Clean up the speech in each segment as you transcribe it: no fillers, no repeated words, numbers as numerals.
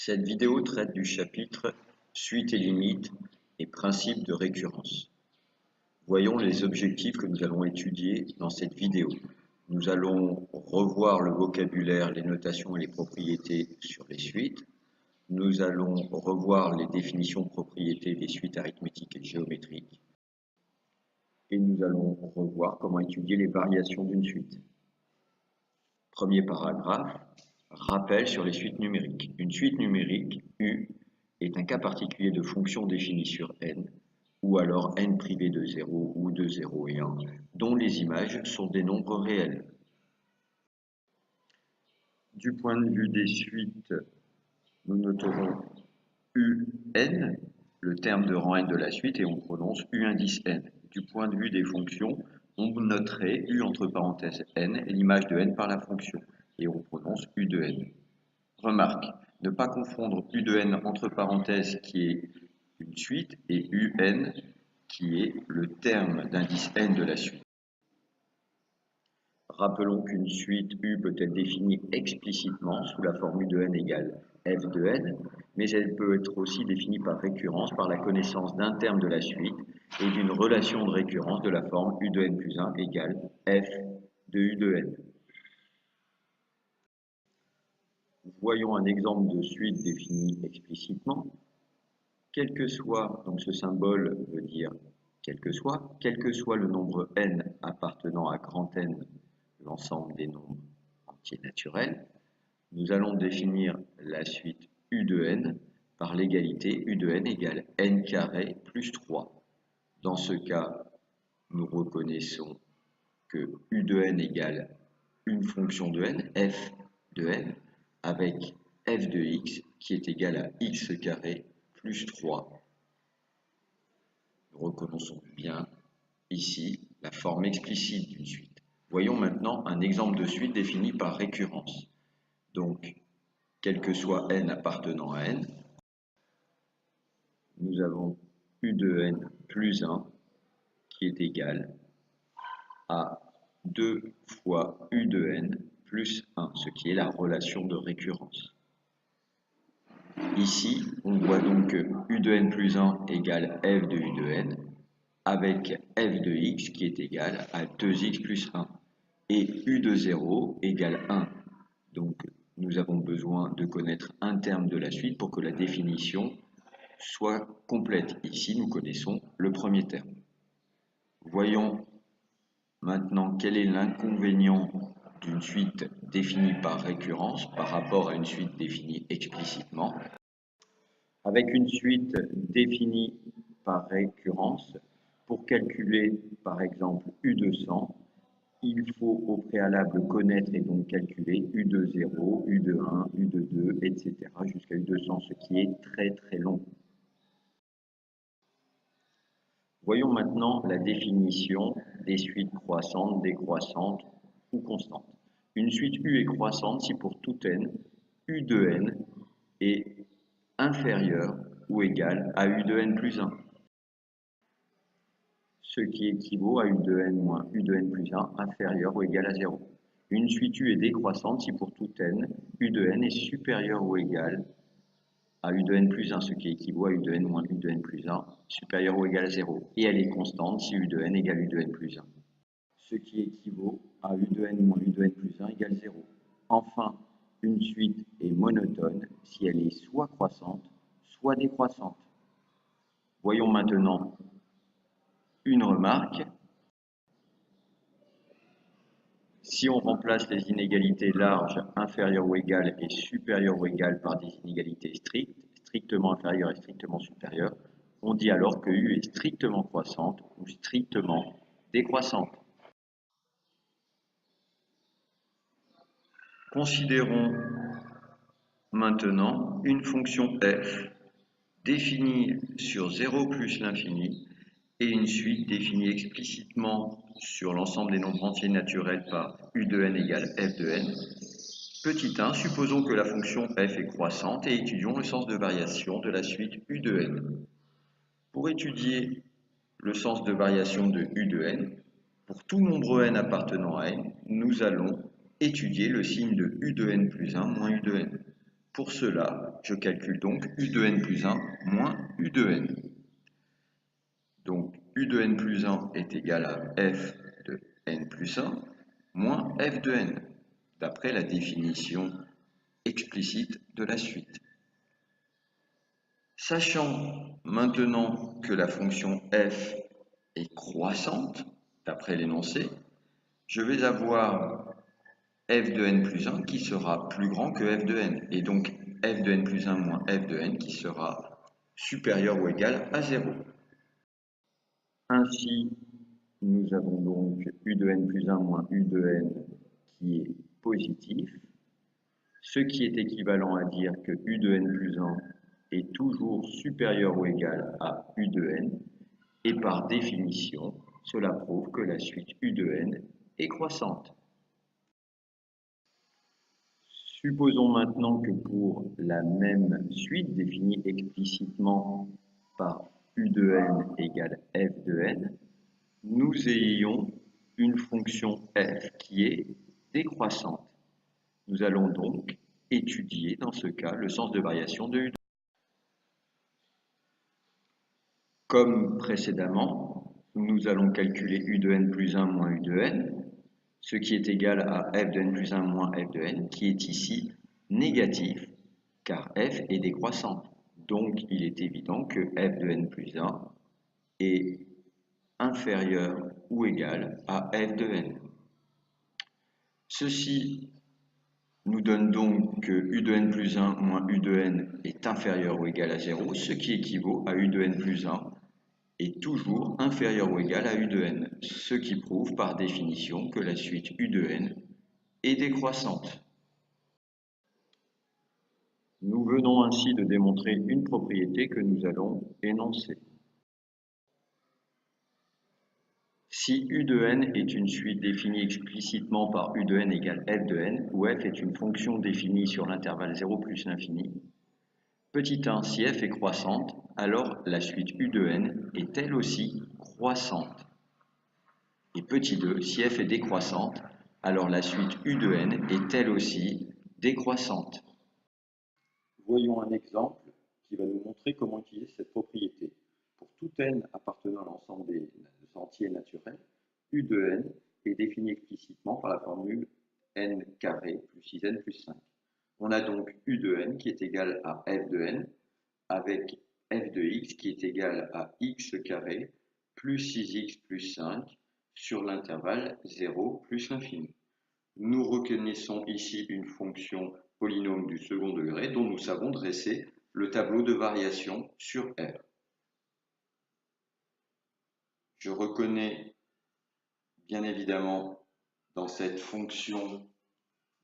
Cette vidéo traite du chapitre Suite et limites et principes de récurrence. Voyons les objectifs que nous allons étudier dans cette vidéo. Nous allons revoir le vocabulaire, les notations et les propriétés sur les suites. Nous allons revoir les définitions de propriétés des suites arithmétiques et géométriques. Et nous allons revoir comment étudier les variations d'une suite. Premier paragraphe. Rappel sur les suites numériques. Une suite numérique, U, est un cas particulier de fonction définie sur n, ou alors n privé de 0 ou de 0 et 1, dont les images sont des nombres réels. Du point de vue des suites, nous noterons UN, le terme de rang n de la suite, et on prononce U indice n. Du point de vue des fonctions, on noterait U entre parenthèses n, l'image de n par la fonction, et on prononce U de n. Remarque, ne pas confondre U de n entre parenthèses qui est une suite et UN qui est le terme d'indice n de la suite. Rappelons qu'une suite U peut être définie explicitement sous la forme U de n égale f de n, mais elle peut être aussi définie par récurrence par la connaissance d'un terme de la suite et d'une relation de récurrence de la forme U de n plus 1 égale f de U de n. Voyons un exemple de suite définie explicitement. Quel que soit, donc ce symbole veut dire quel que soit le nombre n appartenant à grand N, l'ensemble des nombres entiers naturels, nous allons définir la suite U de n par l'égalité U de n égale n carré plus 3. Dans ce cas, nous reconnaissons que U de n égale une fonction de n, f de n, avec f de x qui est égal à x carré plus 3. Nous reconnaissons bien ici la forme explicite d'une suite. Voyons maintenant un exemple de suite défini par récurrence. Donc, quel que soit n appartenant à n, nous avons U de n plus 1 qui est égal à 2 fois U de n plus 1, ce qui est la relation de récurrence. Ici, on voit donc que U de n plus 1 égale f de U de n, avec f de x qui est égal à 2x plus 1, et U de 0 égale 1. Donc, nous avons besoin de connaître un terme de la suite pour que la définition soit complète. Ici, nous connaissons le premier terme. Voyons maintenant quel est l'inconvénient d'une suite définie par récurrence par rapport à une suite définie explicitement. Avec une suite définie par récurrence, pour calculer par exemple U de 100, il faut au préalable connaître et donc calculer U de 0, U de 1, U de 2, etc. jusqu'à U de 100, ce qui est très long. Voyons maintenant la définition des suites croissantes, décroissantes ou constantes. Une suite U est croissante si pour tout n, U de n est inférieur ou égal à U de n plus 1, ce qui équivaut à U de n moins U de n plus 1 inférieur ou égal à 0. Une suite U est décroissante si pour tout n, U de n est supérieur ou égal à U de n plus 1, ce qui équivaut à U de n moins U de n plus 1, supérieur ou égal à 0. Et elle est constante si U de n égale U de n plus 1, ce qui équivaut à U de n moins U de n plus 1 égale 0. Enfin, une suite est monotone si elle est soit croissante, soit décroissante. Voyons maintenant une remarque. Si on remplace les inégalités larges, inférieures ou égales et supérieures ou égales par des inégalités strictes, strictement inférieures et strictement supérieures, on dit alors que U est strictement croissante ou strictement décroissante. Considérons maintenant une fonction f définie sur 0 plus l'infini et une suite définie explicitement sur l'ensemble des nombres entiers naturels par U de n égale f de n. Petit 1, supposons que la fonction f est croissante et étudions le sens de variation de la suite U de n. Pour étudier le sens de variation de U de n, pour tout nombre n appartenant à n, nous allons étudier le signe de U de n plus 1 moins U de n. Pour cela, je calcule donc u de n plus 1 moins u de n. Donc u de n plus 1 est égal à f de n plus 1 moins f de n, d'après la définition explicite de la suite. Sachant maintenant que la fonction f est croissante, d'après l'énoncé, je vais avoir f de n plus 1 qui sera plus grand que f de n, et donc f de n plus 1 moins f de n qui sera supérieur ou égal à 0. Ainsi, nous avons donc u de n plus 1 moins u de n qui est positif, ce qui est équivalent à dire que u de n plus 1 est toujours supérieur ou égal à u de n, et par définition, cela prouve que la suite u de n est croissante. Supposons maintenant que pour la même suite définie explicitement par u de n égale f de n, nous ayons une fonction f qui est décroissante. Nous allons donc étudier dans ce cas le sens de variation de u de n. Comme précédemment, nous allons calculer u de n plus 1 moins u de n, ce qui est égal à f de n plus 1 moins f de n, qui est ici négatif, car f est décroissante. Donc, il est évident que f de n plus 1 est inférieur ou égal à f de n. Ceci nous donne donc que u de n plus 1 moins u de n est inférieur ou égal à 0, ce qui équivaut à u de n plus 1 est toujours inférieur ou égal à u de n, ce qui prouve par définition que la suite u de n est décroissante. Nous venons ainsi de démontrer une propriété que nous allons énoncer. Si u de n est une suite définie explicitement par u de n égale f de n, où f est une fonction définie sur l'intervalle 0 plus l'infini, petit 1, si f est croissante, alors la suite u de n est elle aussi croissante. Et petit 2, si f est décroissante, alors la suite u de n est elle aussi décroissante. Voyons un exemple qui va nous montrer comment utiliser cette propriété. Pour tout n appartenant à l'ensemble des entiers naturels, u de n est défini explicitement par la formule n carré plus 6n plus 5. On a donc u de n qui est égal à f de n avec f de x qui est égal à x carré plus 6x plus 5 sur l'intervalle 0 plus l'infini. Nous reconnaissons ici une fonction polynôme du second degré dont nous savons dresser le tableau de variation sur R. Je reconnais bien évidemment dans cette fonction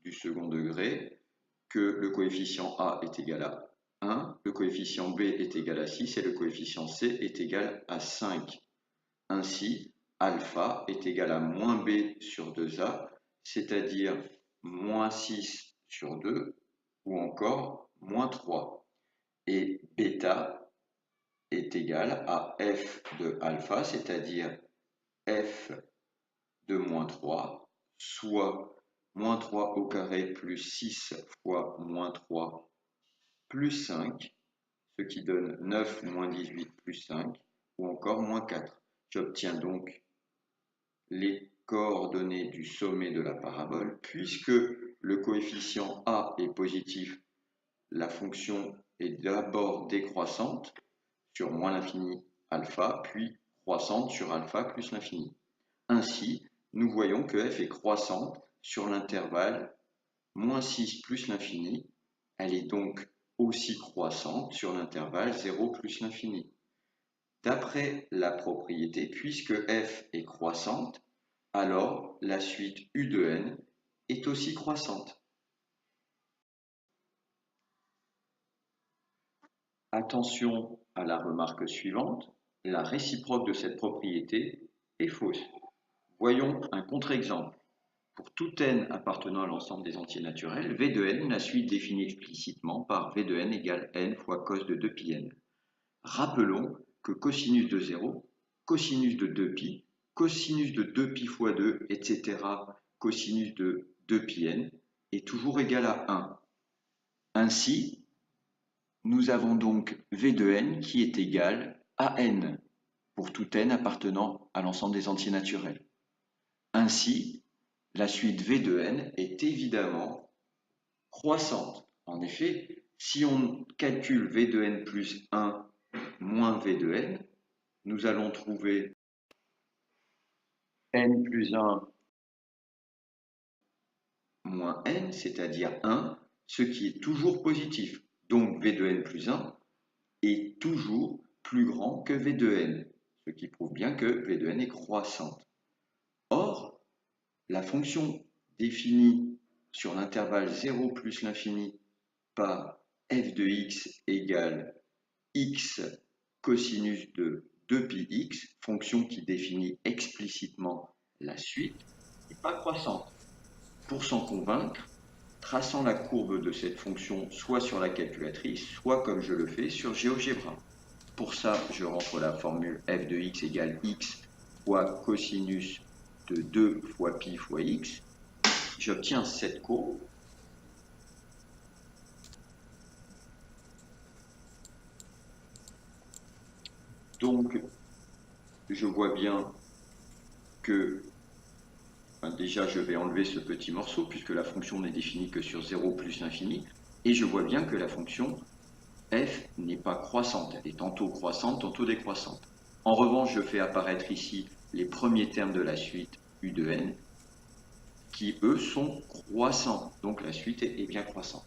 du second degré que le coefficient A est égal à 1, le coefficient B est égal à 6 et le coefficient C est égal à 5. Ainsi, alpha est égal à moins B sur 2A, c'est-à-dire moins 6 sur 2 ou encore moins 3. Et bêta est égal à f de alpha, c'est-à-dire f de moins 3, soit moins 3 au carré plus 6 fois moins 3 plus 5, ce qui donne 9 moins 18 plus 5, ou encore moins 4. J'obtiens donc les coordonnées du sommet de la parabole. Puisque le coefficient A est positif, la fonction est d'abord décroissante sur moins l'infini alpha, puis croissante sur alpha plus l'infini. Ainsi, nous voyons que f est croissante sur l'intervalle moins 6 plus l'infini. Elle est donc aussi croissante sur l'intervalle 0 plus l'infini. D'après la propriété, puisque f est croissante, alors la suite u de n est aussi croissante. Attention à la remarque suivante, la réciproque de cette propriété est fausse. Voyons un contre-exemple. Pour tout n appartenant à l'ensemble des entiers naturels, v de n, la suite définie explicitement par v de n égale n fois cos de 2πn. Rappelons que cosinus de 0, cosinus de 2π, cosinus de 2π fois 2, etc., cosinus de 2πn est toujours égal à 1. Ainsi, nous avons donc V de n qui est égal à n, pour tout n appartenant à l'ensemble des entiers naturels. Ainsi, la suite V de n est évidemment croissante. En effet, si on calcule V de n plus 1 moins V de n, nous allons trouver n plus 1 moins n, c'est-à-dire 1, ce qui est toujours positif. Donc V de n plus 1 est toujours plus grand que V de n, ce qui prouve bien que V de n est croissante. Or, la fonction définie sur l'intervalle 0 plus l'infini par f de x égale x cosinus de 2πx, fonction qui définit explicitement la suite, n'est pas croissante. Pour s'en convaincre, traçant la courbe de cette fonction soit sur la calculatrice, soit comme je le fais sur GeoGebra. Pour ça, je rentre la formule f de x égale x fois cosinus de 2 fois pi fois x. J'obtiens cette courbe. Donc, je vois bien que, déjà je vais enlever ce petit morceau puisque la fonction n'est définie que sur 0 plus l'infini, et je vois bien que la fonction f n'est pas croissante, elle est tantôt croissante, tantôt décroissante. En revanche, je fais apparaître ici les premiers termes de la suite u de n, qui eux sont croissants, donc la suite est bien croissante.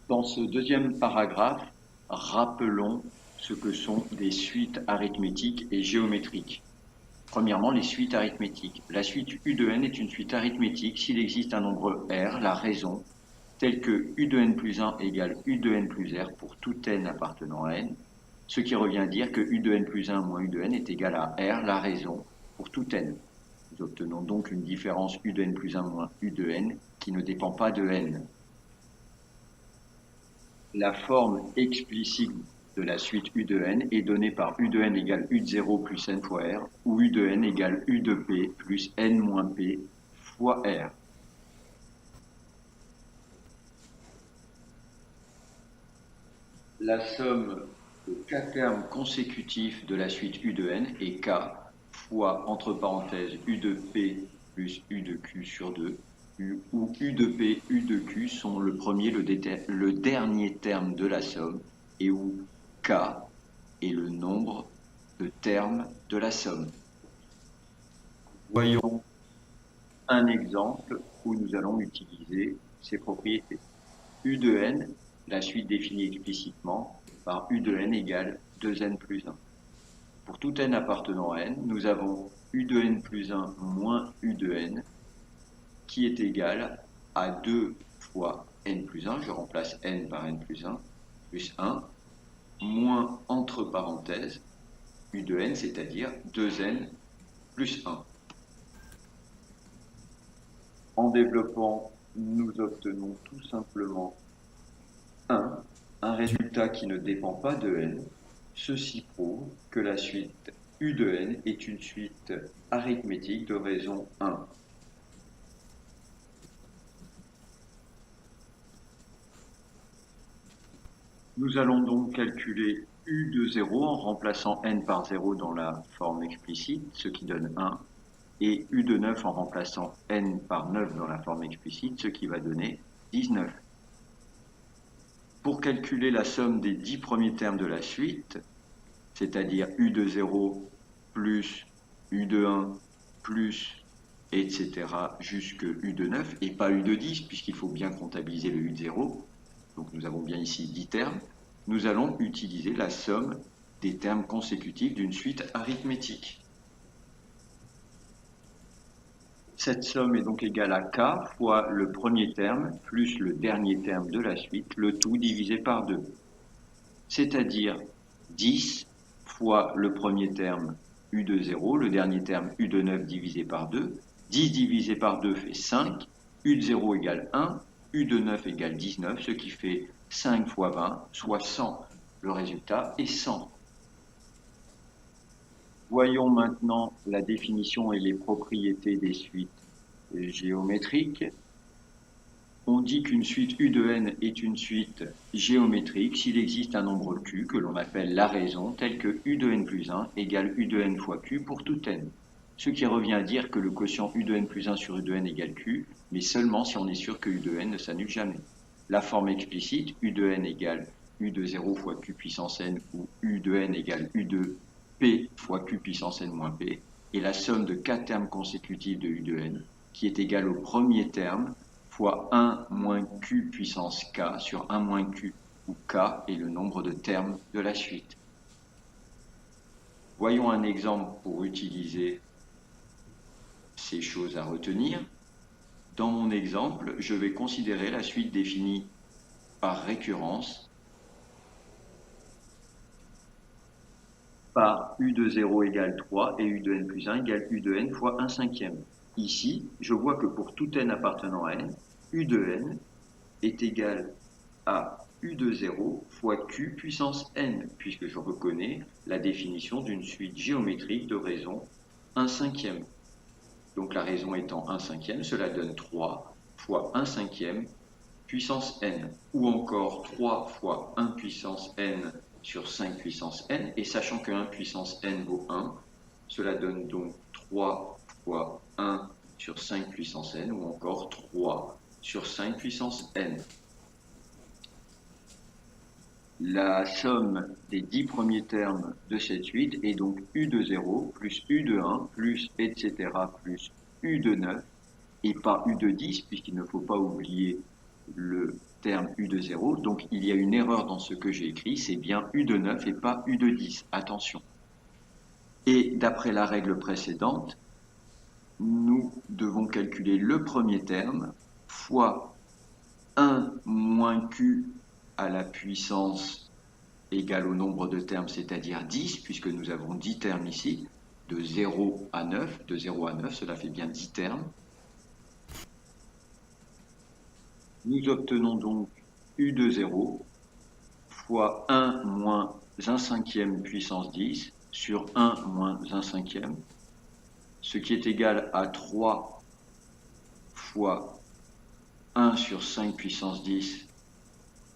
Dans ce deuxième paragraphe, rappelons ce que sont des suites arithmétiques et géométriques. Premièrement, les suites arithmétiques. La suite u de n est une suite arithmétique s'il existe un nombre r, la raison, tel que u de n plus 1 égale u de n plus r pour tout n appartenant à n, ce qui revient à dire que u de n plus 1 moins u de n est égal à r, la raison, pour tout n. Nous obtenons donc une différence u de n plus 1 moins u de n qui ne dépend pas de n. La forme explicite de la suite u de n est donnée par u de n égale u de 0 plus n fois r, ou u de n égale u de p plus n moins p fois r. La somme de k termes consécutifs de la suite u de n est k fois, entre parenthèses, u de p plus u de q sur 2, où u de p, u de q sont le premier, le dernier terme de la somme, et où k est le nombre de termes de la somme. Voyons un exemple où nous allons utiliser ces propriétés. U de n, la suite définie explicitement par u de n égale 2n plus 1. Pour tout n appartenant à n, nous avons u de n plus 1 moins u de n qui est égal à 2 fois n plus 1, je remplace n par n plus 1, plus 1, moins entre parenthèses u de n, c'est-à-dire 2n plus 1. En développant, nous obtenons tout simplement un résultat qui ne dépend pas de n. Ceci prouve que la suite u de n est une suite arithmétique de raison 1. Nous allons donc calculer u de 0 en remplaçant n par 0 dans la forme explicite, ce qui donne 1, et u de 9 en remplaçant n par 9 dans la forme explicite, ce qui va donner 19. Pour calculer la somme des 10 premiers termes de la suite, c'est-à-dire u de 0 plus u de 1 plus, etc., jusque u de 9, et pas u de 10, puisqu'il faut bien comptabiliser le u de 0, donc nous avons bien ici 10 termes, nous allons utiliser la somme des termes consécutifs d'une suite arithmétique. Cette somme est donc égale à k fois le premier terme plus le dernier terme de la suite, le tout divisé par 2. C'est-à-dire 10 fois le premier terme u de 0, le dernier terme u de 9 divisé par 2. 10 divisé par 2 fait 5, u de 0 égale 1, u de 9 égale 19, ce qui fait 5 fois 20, soit 100. Le résultat est 100. Voyons maintenant la définition et les propriétés des suites géométrique. On dit qu'une suite U de n est une suite géométrique s'il existe un nombre Q que l'on appelle la raison, tel que U de n plus 1 égale U de n fois Q pour tout n. Ce qui revient à dire que le quotient U de n plus 1 sur U de n égale Q, mais seulement si on est sûr que U de n ne s'annule jamais. La forme explicite, U de n égale U de 0 fois Q puissance n, ou U de n égale U de P fois Q puissance n moins P, est la somme de 4 termes consécutifs de U de n, qui est égale au premier terme fois 1 moins Q puissance K sur 1 moins Q, où K est le nombre de termes de la suite. Voyons un exemple pour utiliser ces choses à retenir. Dans mon exemple, je vais considérer la suite définie par récurrence par U de 0 égale 3 et U de n plus 1 égale U de n fois 1 cinquième. Ici, je vois que pour tout n appartenant à n, U de n est égal à U de 0 fois Q puissance n, puisque je reconnais la définition d'une suite géométrique de raison 1 cinquième. Donc la raison étant 1 cinquième, cela donne 3 fois 1 cinquième puissance n, ou encore 3 fois 1 puissance n sur 5 puissance n, et sachant que 1 puissance n vaut 1, cela donne donc 3 fois 1 sur 5 puissance n, ou encore 3 sur 5 puissance n. La somme des 10 premiers termes de cette suite est donc U de 0 plus U de 1 plus etc. plus U de 9 et pas U de 10 puisqu'il ne faut pas oublier le terme U de 0. Donc il y a une erreur dans ce que j'ai écrit, c'est bien U de 9 et pas U de 10. Attention. Et d'après la règle précédente, nous devons calculer le premier terme fois 1 moins Q à la puissance égale au nombre de termes, c'est-à-dire 10, puisque nous avons 10 termes ici, de 0 à 9. De 0 à 9, cela fait bien 10 termes. Nous obtenons donc U de 0 fois 1 moins 1 cinquième puissance 10 sur 1 moins 1 cinquième, ce qui est égal à 3 fois 1 sur 5 puissance 10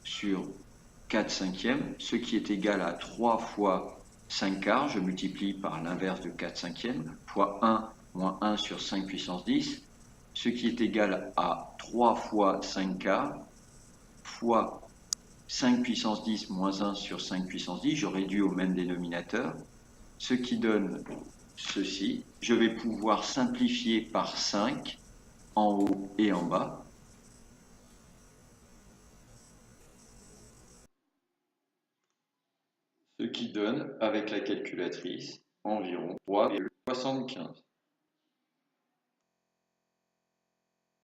sur 4 cinquièmes, ce qui est égal à 3 fois 5 quarts, je multiplie par l'inverse de 4 cinquièmes, fois 1 moins 1 sur 5 puissance 10, ce qui est égal à 3 fois 5 quarts, fois 5 puissance 10 moins 1 sur 5 puissance 10, je réduis au même dénominateur, ce qui donne ceci. Je vais pouvoir simplifier par 5 en haut et en bas. Ce qui donne, avec la calculatrice, environ 3,75.